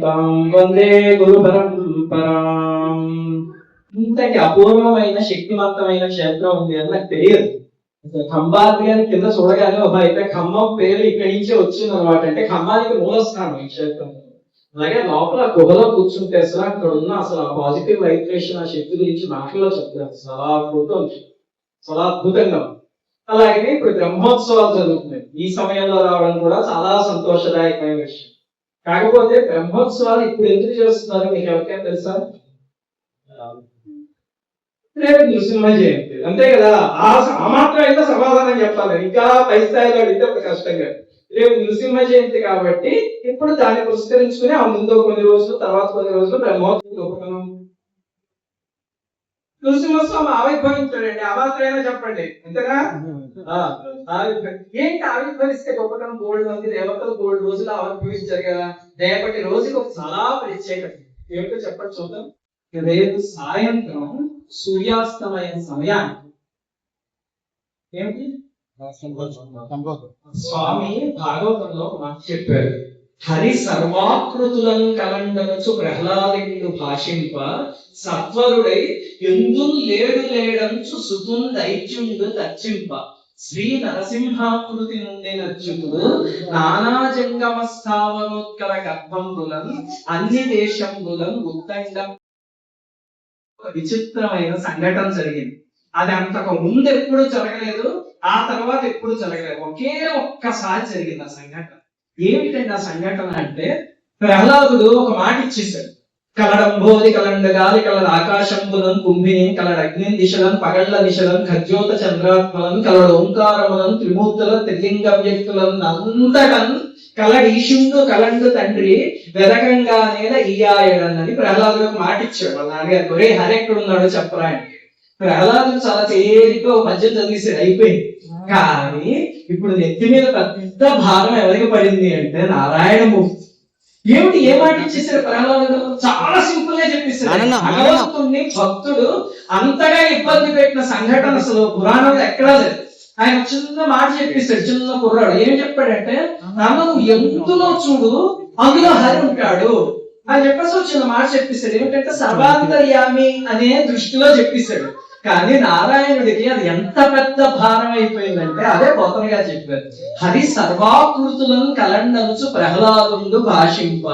సదాశివసమారంభాం వందే గురు పరంపరాం. ఇంతటి అపూర్వమైన శక్తివంతమైన క్షేత్రం ఉంది అని నాకు తెలియదు. ఖంబాద్రి అని కింద చూడగానే అయితే ఖమ్మం పేరు ఇక్కడి నుంచే వచ్చింది అనమాట. అంటే ఖమ్మానికి మూలస్థానం ఈ క్షేత్రం. అలాగే లోపల గుహలో కూర్చుంటే అసలు అక్కడ ఉన్న అసలు ఆ పాజిటివ్ వైబ్రేషన్, ఆ శక్తి గురించి మాటల్లో చెప్తారు. చాలా అద్భుతం, చాలా అద్భుతంగా. అలాగే ఇప్పుడు బ్రహ్మోత్సవాలు జరుగుతున్నాయి. ఈ సమయంలో రావడం కూడా చాలా సంతోషదాయకమైన విషయం. కాకపోతే బ్రహ్మోత్సవాలు ఇప్పుడు ఎందుకు చేస్తున్నారు మీకు ఎవరికైనా తెలుసా? రేపు నృసింహ జయంతి, అంతే కదా. ఆ మాత్రం అయితే సమాధానం చెప్పాలి. ఇంకా పై స్థాయిలో అడిగితే ఒక కష్టంగా. రేపు నృసింహ జయంతి కాబట్టి ఇప్పుడు దాన్ని పురస్కరించుకుని ఆ ముందు కొన్ని రోజులు, తర్వాత కొన్ని రోజులు బ్రహ్మోత్సవం నృసింహస్వామి ఆవిర్భవించాడండి. ఆ మాత్రమైనా చెప్పండి, అంతేనా? ఏంటి ఆవిర్భవిస్తే గొప్పతనం? 3 మంది దేవతలు 3 రోజులు ఆవిర్భవించారు కదా. రేపటి రోజుకి ఒక చాలా ప్రత్యేకత ఏమిటో చెప్పండి చూద్దాం. రేపు సాయంత్రం సూర్యాస్తమయ సమయానికి ఏమిటి స్వామి భాగవతంలో ఒక మాట చెప్పారు. హరి సర్వాకృతులను కలండనచు ప్రహ్లాదుడు భాషింప సత్వరుడై ఎందున్ లేడు లేడంచు సుతున్ దైత్యుండు దర్చింప శ్రీ నరసింహాకృతి నుండి నచ్చుతుడు నానా జంగమ స్థావరోత్కల గర్భంబులను అన్ని దేశంబులను ఉత్తండం. ఒక విచిత్రమైన సంఘటన జరిగింది. అది అంతకు ముందు ఎప్పుడు జరగలేదు, ఆ తర్వాత ఎప్పుడు జరగలేదు. ఒకే ఒక్కసారి జరిగింది ఆ సంఘటన. ఏమిటండి ఆ సంఘటన అంటే, ప్రహ్లాదుడు ఒక మాట ఇచ్చేశాడు. కలడంబోది కలండగాలి కలడు ఆకాశంబులను కుంభిని కలడు అగ్ని దిశలను పగళ్ల దిశలను ఖజ్యోత చంద్రాత్మలను కలడు ఓంకారములను త్రిమూర్తుల త్రిలింగ వ్యక్తులను అంతటన్ కలడు ఈశుండు కలండు తండ్రి వెదకంగా నేల ఈయాయడని ప్రహ్లాదుడు ఒక మాట ఇచ్చాడు. వాళ్ళ నాన్నగారు, ఒరే హరి ఎక్కడున్నాడో చెప్పరా అని. ప్రహ్లాదుడు చాలా తేలిక మధ్య చదివేసాడు, అయిపోయింది. కానీ ఇప్పుడు నెత్తి మీద పెద్ద భారం ఎవరికి పడింది అంటే నారాయణమూర్తి. ఏమిటి, ఏ మాట ఇచ్చేసారు ప్రహ్లాదుడు? చాలా సింపుల్ గా చెప్పేశారు. భగవంతుణ్ణి భక్తుడు అంతగా ఇబ్బంది పెట్టిన సంఘటన అసలు పురాణంలో ఎక్కడా లేదు. ఆయన చిన్న మాట చెప్పేశాడు. చిన్న కుర్రాడు ఏం చెప్పాడంటే, నన్ను ఎందులో చూడు అందులో హరి ఉంటాడు అని చెప్పేసి చిన్న మాట చెప్పేశాడు. ఏమిటంటే సర్వాంతర్యామి అనే దృష్టిలో చెప్పేశాడు. కానీ నారాయణుడికి అది ఎంత పెద్ద భారం అయిపోయిందంటే అదే పోతనగా చెప్పారు. హరి సర్వాకృతులను కలండనుచు ప్రహ్లాదుండు భాషింప.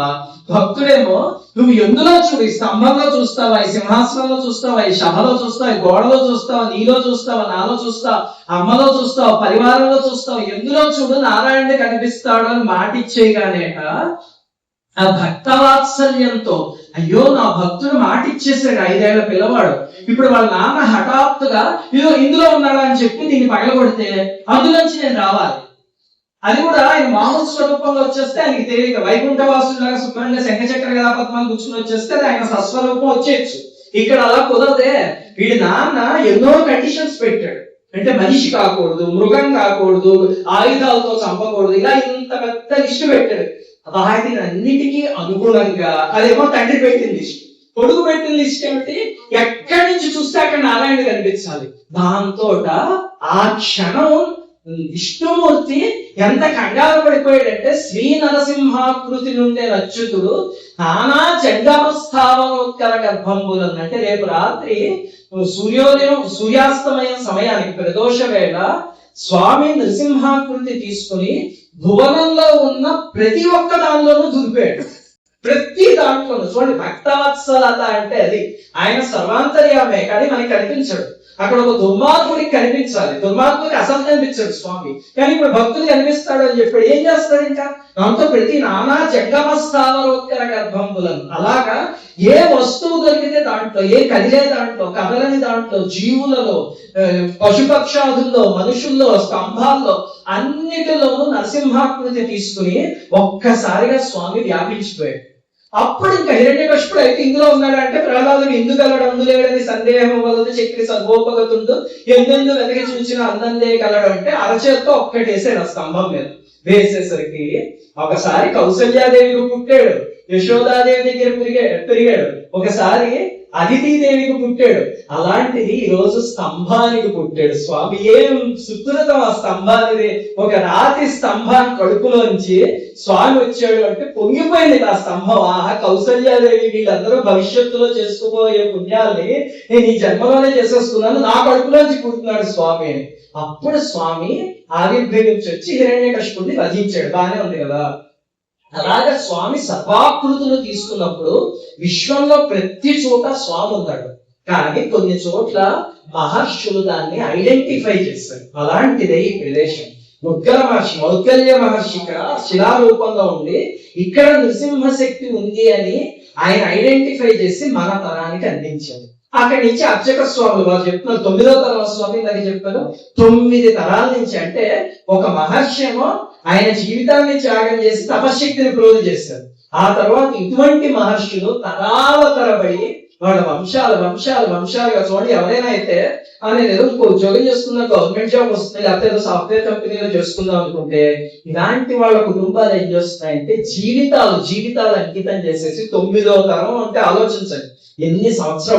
భక్తుడేమో నువ్వు ఎందులో చూడు, ఈ స్తంభంలో చూస్తావా, ఈ సింహాసనంలో చూస్తావా, ఈ సభలో చూస్తావా, ఈ గోడలో చూస్తావా, నీలో చూస్తావా, నాలో చూస్తావా, అమ్మలో చూస్తావా, పరివారంలో చూస్తావా, ఎందులో చూడు నారాయణుడు కనిపిస్తాడు అని మాట ఇచ్చేయగానేట ఆ భక్తవాత్సల్యంతో, అయ్యో నా భక్తుడు మాట ఇచ్చేసాడు, 5 ఏళ్ల పిల్లవాడు, ఇప్పుడు వాళ్ళ నాన్న హఠాత్తుగా ఇదో ఇందులో ఉన్నాడా అని చెప్పి దీన్ని పగలగొడితే అందులోంచి నేను రావాలి. అది కూడా ఆయన మామూలు స్వరూపంలో వచ్చేస్తే ఆయనకి తేలిక. వైకుంఠవాసులాగా శుభ్రంగా శంఖచక్ర గదాపద్మాలు గుచ్చుకుని వచ్చేస్తే ఆయన సస్వరూపం వచ్చేయచ్చు. ఇక్కడ అలా కుదరదే. వీడి నాన్న ఎన్నో కండిషన్స్ పెట్టాడు. అంటే మనిషి కాకూడదు, మృగం కాకూడదు, ఆయుధాలతో చంపకూడదు, ఇలా ఇంత పెద్ద లిస్టు పెట్టాడు. వాటిని అన్నిటికీ అనుగుణంగా అదేమో తండ్రి పెట్టిన లిస్ట్, కొడుకు పెట్టిన లిస్ట్ ఏమిటి, ఎక్కడి నుంచి చూస్తే అక్కడ నారాయణ కనిపించాలి. దాంతో ఆ క్షణం విష్ణుమూర్తి ఎంత కంగారు పడిపోయాడంటే, శ్రీ నరసింహాకృతి నుండే నచ్చుతుడు నానా జంగమ స్థావరోత్కర గర్భంబులను. అంటే రేపు రాత్రి సూర్యోదయం సూర్యాస్తమయ సమయానికి ప్రదోష వేళ స్వామి నరసింహాకృతి తీసుకుని భువనంలో ఉన్న ప్రతి ఒక్క దానిలోనూ దురిపాడు. ప్రతి దాంట్లోనూ చూడండి, భక్తవత్సలత అంటే అది. ఆయన సర్వాంతర్యామే కానీ మనకి కనిపించాడు. అక్కడ ఒక దుర్మార్గుడికి కనిపించాలి, దుర్మార్గుడికి అసలు కనిపించాడు స్వామి. కానీ ఇప్పుడు భక్తులు కనిపిస్తాడు అని చెప్పాడు. ఏం చేస్తాడు ఇంకా? దాంతో ప్రతి నానా జంగమ స్థావరోత్కర గర్భంబులను. అలాగా ఏ వస్తువు దొరికితే దాంట్లో, ఏ కదిలే దాంట్లో, కదలని దాంట్లో, జీవులలో, పశుపక్షాదుల్లో, మనుషుల్లో, స్తంభాల్లో అన్నిటిలోనూ నరసింహాకృతి తీసుకుని ఒక్కసారిగా స్వామి వ్యాపించిపోయాడు. అప్పుడు ఇంకా హిరణ్యకశిపుడు అయితే ఇందులో ఉన్నాడంటే ప్రహ్లాదుడు ఎందుకలడు అందులేడని సందేహం వలదు చక్రి సర్వోపగతుండు ఎందెందు వెతకి చూసిన అందందే కలడు అంటే అరచేత్తో ఒక్కటేసాడు ఆ స్తంభం మీద. వేసేసరికి ఒకసారి కౌసల్యాదేవికి పుట్టాడు, యశోదాదేవి దగ్గర పెరిగాడు, ఒకసారి అదితిదేవికి పుట్టాడు. అలాంటిది ఈ రోజు స్తంభానికి పుట్టాడు స్వామి. ఏం సుకృతం ఆ స్తంభానికి! ఒక రాతి స్తంభాన్ని కడుపులోంచి స్వామి వచ్చాడు అంటే పొంగిపోయింది ఆ స్తంభం. ఆహా, కౌసల్యాదేవి వీళ్ళందరూ భవిష్యత్తులో చేసుకోబోయే పుణ్యాల్ని నేను ఈ జన్మలోనే చేసేస్తున్నాను, నా కడుపులోంచి పుడుతున్నాడు స్వామి అని. అప్పుడు స్వామి ఆవిర్భవించి వచ్చి హిరణ్యకశిపుడిని వధించాడు. బానే ఉంది కదా. అలాగే స్వామి సర్వాకృతులు తీసుకున్నప్పుడు విశ్వంలో ప్రతి చోట స్వామి ఉన్నాడు. కానీ కొన్ని చోట్ల మహర్షులు దాన్ని ఐడెంటిఫై చేస్తారు. అలాంటిదే ఈ ప్రదేశం. మౌద్గల్య మహర్షి ఇక్కడ శిలారూపంగా ఉండి ఇక్కడ నృసింహశక్తి ఉంది అని ఆయన ఐడెంటిఫై చేసి మన తరానికి అందించారు. అక్కడి నుంచి అర్చక స్వాములు వారు చెప్తున్నారు. 9వ తరం స్వామి నాకు చెప్పారు 9 తరాల నుంచి. అంటే ఒక మహర్షి ఏమో ఆయన జీవితాన్ని త్యాగం చేసి తపశక్తిని ప్రోధ చేశారు. ఆ తర్వాత ఇటువంటి మహర్షులు తరాల తరబడి వాళ్ళ వంశాలుగా చూడండి. ఎవరైనా అయితే నేను ఏదో ఉద్యోగం చేసుకున్నా, గవర్నమెంట్ జాబ్ వస్తుంది, లేకపోతే ఏదో సాఫ్ట్వేర్ కంపెనీలో చేసుకుందాం అనుకుంటే ఇలాంటి వాళ్ళ కుటుంబాలు ఏం చేస్తున్నాయంటే జీవితాలు అంకితం చేసేసి 9వ తరం అంటే ఆలోచించండి ఎన్ని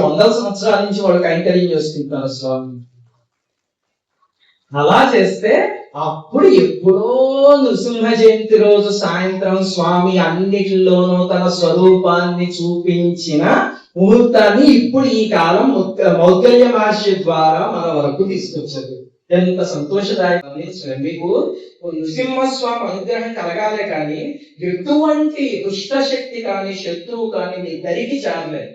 వందల సంవత్సరాల నుంచి వాళ్ళు కైంకర్యం చేసుకుంటారు స్వామి. అలా చేస్తే అప్పుడు ఎప్పుడో నృసింహ జయంతి రోజు సాయంత్రం స్వామి అన్నిటిలోనూ తన స్వరూపాన్ని చూపించిన ముహూర్తాన్ని ఇప్పుడు ఈ కాలం మౌద్గల్య మహర్షి ద్వారా మన వరకు తీసుకొచ్చారు. ఎంత సంతోషదాయకం. మీకు నృసింహస్వామి అనుగ్రహం కలగాలే కానీ ఎటువంటి దుష్ట శక్తి కానీ శత్రువు కానీ మీ దరికి చేరలేదు.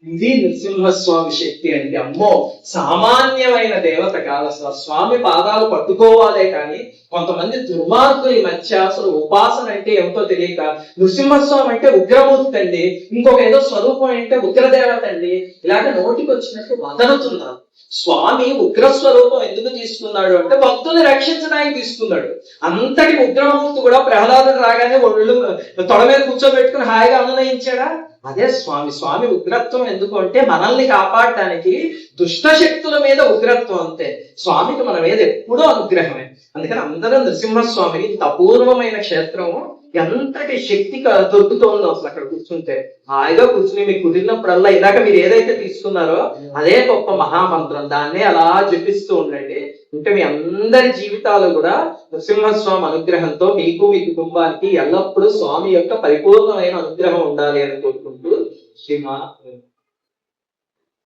ఇది నృసింహస్వామి శక్తి అంటే అమ్మో సామాన్యమైన దేవత కాదు. అసలు స్వామి పాదాలు పట్టుకోవాలే కానీ కొంతమంది దుర్మార్గులు ఈ మధ్య అసలు ఉపాసన అంటే ఏమిటో తెలియక నృసింహస్వామి అంటే ఉగ్రమూర్తి అండి, ఇంకొక ఏదో స్వరూపం అంటే ఉగ్రదేవత అండి, ఇలాగ నోటికి వచ్చినట్టు వదలుతున్నారు. స్వామి ఉగ్ర స్వరూపం ఎందుకు తీసుకున్నాడు అంటే భక్తుల్ని రక్షించడానికి తీసుకున్నాడు. అంతటి ఉగ్రమూర్తి కూడా ప్రహ్లాదుడు రాగానే ఒళ్ళు తొడ మీద కూర్చోబెట్టుకుని హాయిగా అనునయించాడా? అదే స్వామి ఉగ్రత్వం ఎందుకు అంటే మనల్ని కాపాడటానికి. దుష్ట శక్తుల మీద ఉగ్రత్వం అంతే. స్వామికి మన మీద ఎప్పుడూ అనుగ్రహమే. అందుకని అందరం నృసింహస్వామికి ఇంత అపూర్వమైన క్షేత్రము ఎంతటి శక్తి దొరుకుతుందో అసలు అక్కడ కూర్చుంటే. హాయిగా కూర్చుని మీకు కుదిరినప్పుడల్లా ఇలాగ మీరు ఏదైతే తీసుకున్నారో అదే గొప్ప మహామంత్రం, దాన్నే అలా జపిస్తూ ఉండండి. అంటే మీ అందరి జీవితాలు కూడా నృసింహస్వామి అనుగ్రహంతో మీకు మీ కుటుంబానికి ఎల్లప్పుడూ స్వామి యొక్క పరిపూర్ణమైన అనుగ్రహం ఉండాలి అని కోరుకుంటూ శ్రీమా